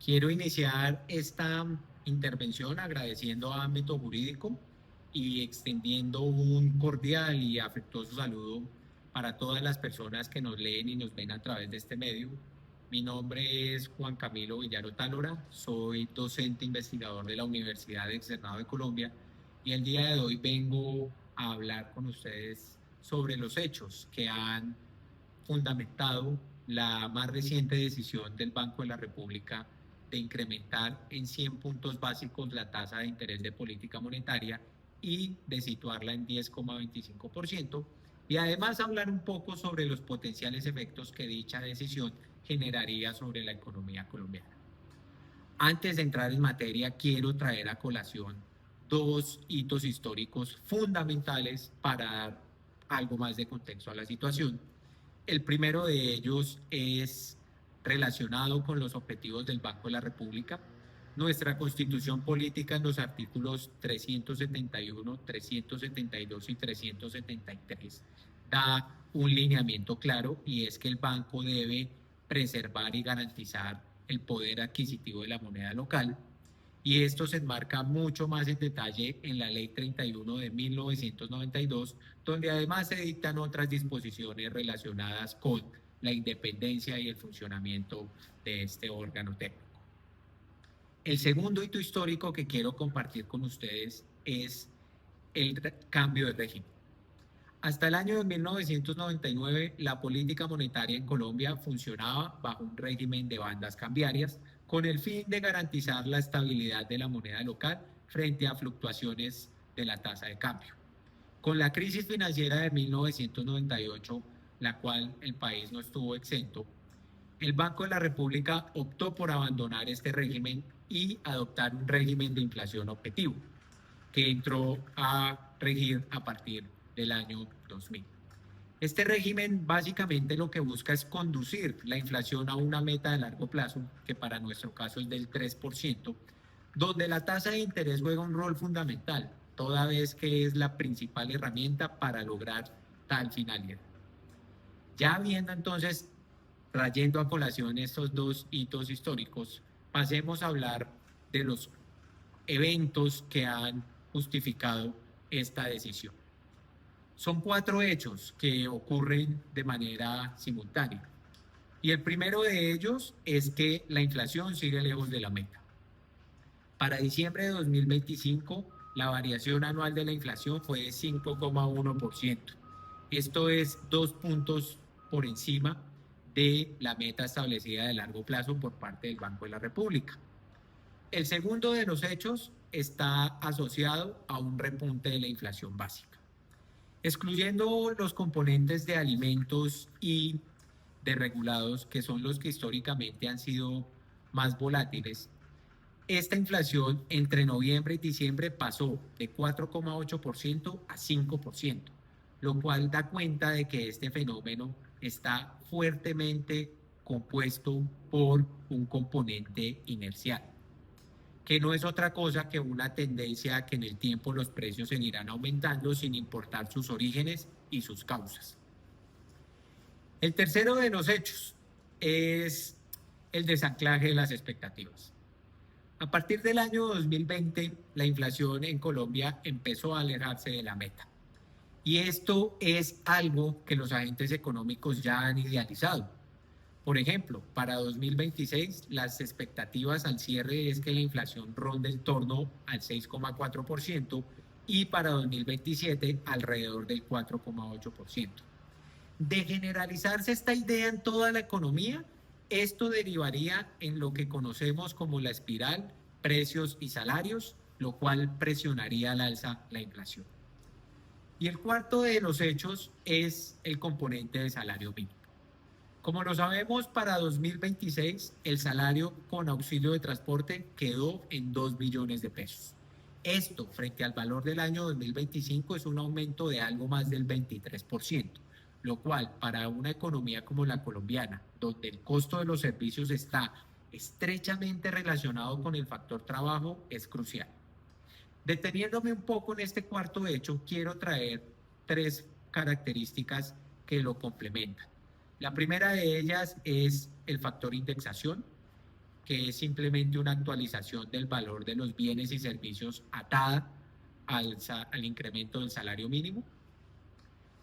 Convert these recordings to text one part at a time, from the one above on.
Quiero iniciar esta intervención agradeciendo a Ámbito Jurídico y extendiendo un cordial y afectuoso saludo para todas las personas que nos leen y nos ven a través de este medio. Mi nombre es Juan Camilo Villaro Tálora, soy docente investigador de la Universidad Externado de Colombia y el día de hoy vengo a hablar con ustedes sobre los hechos que han fundamentado la más reciente decisión del Banco de la República de incrementar en 100 puntos básicos la tasa de interés de política monetaria y de situarla en 10,25%, y además hablar un poco sobre los potenciales efectos que dicha decisión generaría sobre la economía colombiana. Antes de entrar en materia, quiero traer a colación dos hitos históricos fundamentales para dar algo más de contexto a la situación. El primero de ellos es relacionado con los objetivos del Banco de la República. Nuestra Constitución Política en los artículos 371, 372 y 373 da un lineamiento claro, y es que el banco debe preservar y garantizar el poder adquisitivo de la moneda local, y esto se enmarca mucho más en detalle en la Ley 31 de 1992, donde además se dictan otras disposiciones relacionadas con la independencia y el funcionamiento de este órgano técnico. El segundo hito histórico que quiero compartir con ustedes es el cambio de régimen. Hasta el año de 1999, la política monetaria en Colombia funcionaba bajo un régimen de bandas cambiarias con el fin de garantizar la estabilidad de la moneda local frente a fluctuaciones de la tasa de cambio. Con la crisis financiera de 1998, la cual el país no estuvo exento, el Banco de la República optó por abandonar este régimen y adoptar un régimen de inflación objetivo, que entró a regir a partir del año 2000. Este régimen básicamente lo que busca es conducir la inflación a una meta de largo plazo, que para nuestro caso es del 3%, donde la tasa de interés juega un rol fundamental, toda vez que es la principal herramienta para lograr tal finalidad. Ya viendo entonces, trayendo a colación estos dos hitos históricos, pasemos a hablar de los eventos que han justificado esta decisión. Son 4 hechos que ocurren de manera simultánea. Y el primero de ellos es que la inflación sigue lejos de la meta. Para diciembre de 2025, la variación anual de la inflación fue de 5,1%. Esto es 2 puntos por encima de la meta establecida de largo plazo por parte del Banco de la República. El segundo de los hechos está asociado a un repunte de la inflación básica. Excluyendo los componentes de alimentos y de regulados, que son los que históricamente han sido más volátiles, esta inflación entre noviembre y diciembre pasó de 4,8% a 5%, lo cual da cuenta de que este fenómeno está fuertemente compuesto por un componente inercial, que no es otra cosa que una tendencia a que en el tiempo los precios seguirán aumentando sin importar sus orígenes y sus causas. El tercero de los hechos es el desanclaje de las expectativas. A partir del año 2020, la inflación en Colombia empezó a alejarse de la meta. Y esto es algo que los agentes económicos ya han idealizado. Por ejemplo, para 2026, las expectativas al cierre es que la inflación ronde en torno al 6,4% y para 2027 alrededor del 4,8%. De generalizarse esta idea en toda la economía, esto derivaría en lo que conocemos como la espiral precios y salarios, lo cual presionaría al alza la inflación. Y el cuarto de los hechos es el componente de salario mínimo. Como lo sabemos, para 2026 el salario con auxilio de transporte quedó en 2 billones de pesos. Esto, frente al valor del año 2025, es un aumento de algo más del 23%, lo cual para una economía como la colombiana, donde el costo de los servicios está estrechamente relacionado con el factor trabajo, es crucial. Deteniéndome un poco en este cuarto hecho, quiero traer 3 características que lo complementan. La primera de ellas es el factor indexación. que es simplemente una actualización del valor de los bienes y servicios atada al incremento del salario mínimo.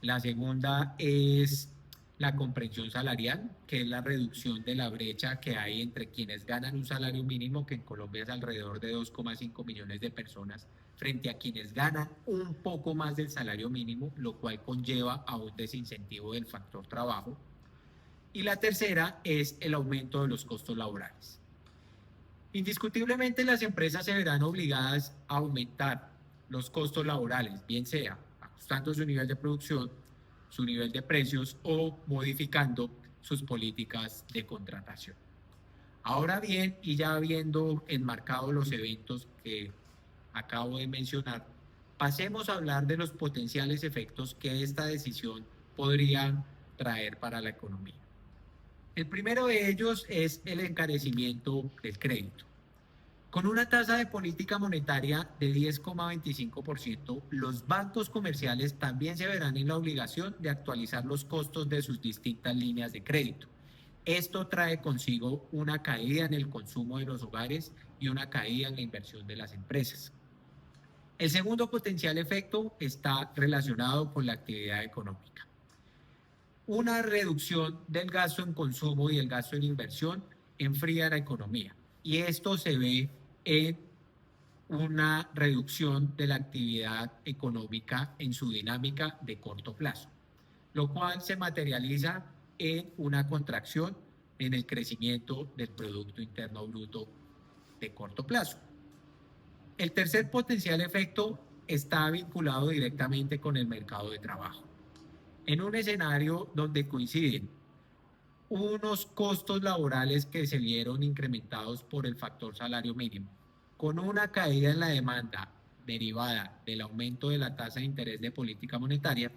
La segunda es la comprensión salarial, que es la reducción de la brecha que hay entre quienes ganan un salario mínimo, que en Colombia es alrededor de 2,5 millones de personas, frente a quienes ganan un poco más del salario mínimo, lo cual conlleva a un desincentivo del factor trabajo. Y la tercera es el aumento de los costos laborales. Indiscutiblemente las empresas se verán obligadas a aumentar los costos laborales, bien sea ajustando su nivel de producción, su nivel de precios o modificando sus políticas de contratación. Ahora bien, y ya habiendo enmarcado los eventos que acabo de mencionar, pasemos a hablar de los potenciales efectos que esta decisión podría traer para la economía. El primero de ellos es el encarecimiento del crédito. Con una tasa de política monetaria de 10,25%, los bancos comerciales también se verán en la obligación de actualizar los costos de sus distintas líneas de crédito. Esto trae consigo una caída en el consumo de los hogares y una caída en la inversión de las empresas. El segundo potencial efecto está relacionado con la actividad económica. Una reducción del gasto en consumo y el gasto en inversión enfría la economía. Y esto se ve en una reducción de la actividad económica en su dinámica de corto plazo, lo cual se materializa en una contracción en el crecimiento del Producto Interno Bruto de corto plazo. El tercer potencial efecto está vinculado directamente con el mercado de trabajo. En un escenario donde coinciden unos costos laborales que se vieron incrementados por el factor salario mínimo, con una caída en la demanda derivada del aumento de la tasa de interés de política monetaria,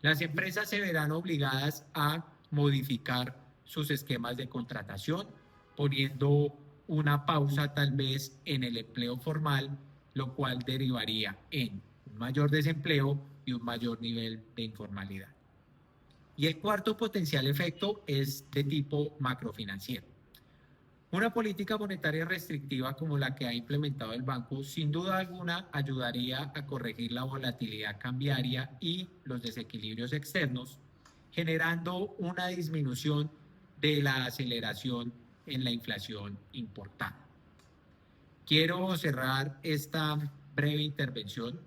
las empresas se verán obligadas a modificar sus esquemas de contratación, poniendo una pausa tal vez en el empleo formal, lo cual derivaría en un mayor desempleo y un mayor nivel de informalidad. Y el cuarto potencial efecto es de tipo macrofinanciero. Una política monetaria restrictiva como la que ha implementado el banco, sin duda alguna, ayudaría a corregir la volatilidad cambiaria y los desequilibrios externos, generando una disminución de la aceleración en la inflación importada. Quiero cerrar esta breve intervención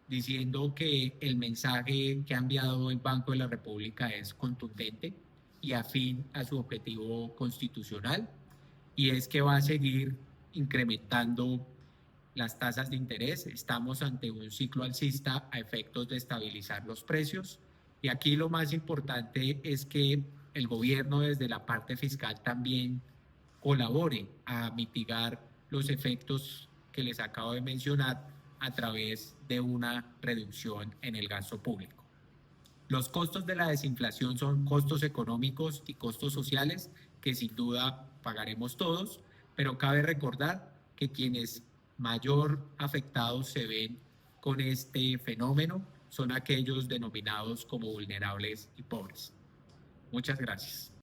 diciendo que el mensaje que ha enviado el Banco de la República es contundente y afín a su objetivo constitucional, y es que va a seguir incrementando las tasas de interés. Estamos ante un ciclo alcista a efectos de estabilizar los precios, y aquí lo más importante es que el gobierno desde la parte fiscal también colabore a mitigar los efectos que les acabo de mencionar a través de una reducción en el gasto público. Los costos de la desinflación son costos económicos y costos sociales que sin duda pagaremos todos, pero cabe recordar que quienes mayor afectados se ven con este fenómeno son aquellos denominados como vulnerables y pobres. Muchas gracias.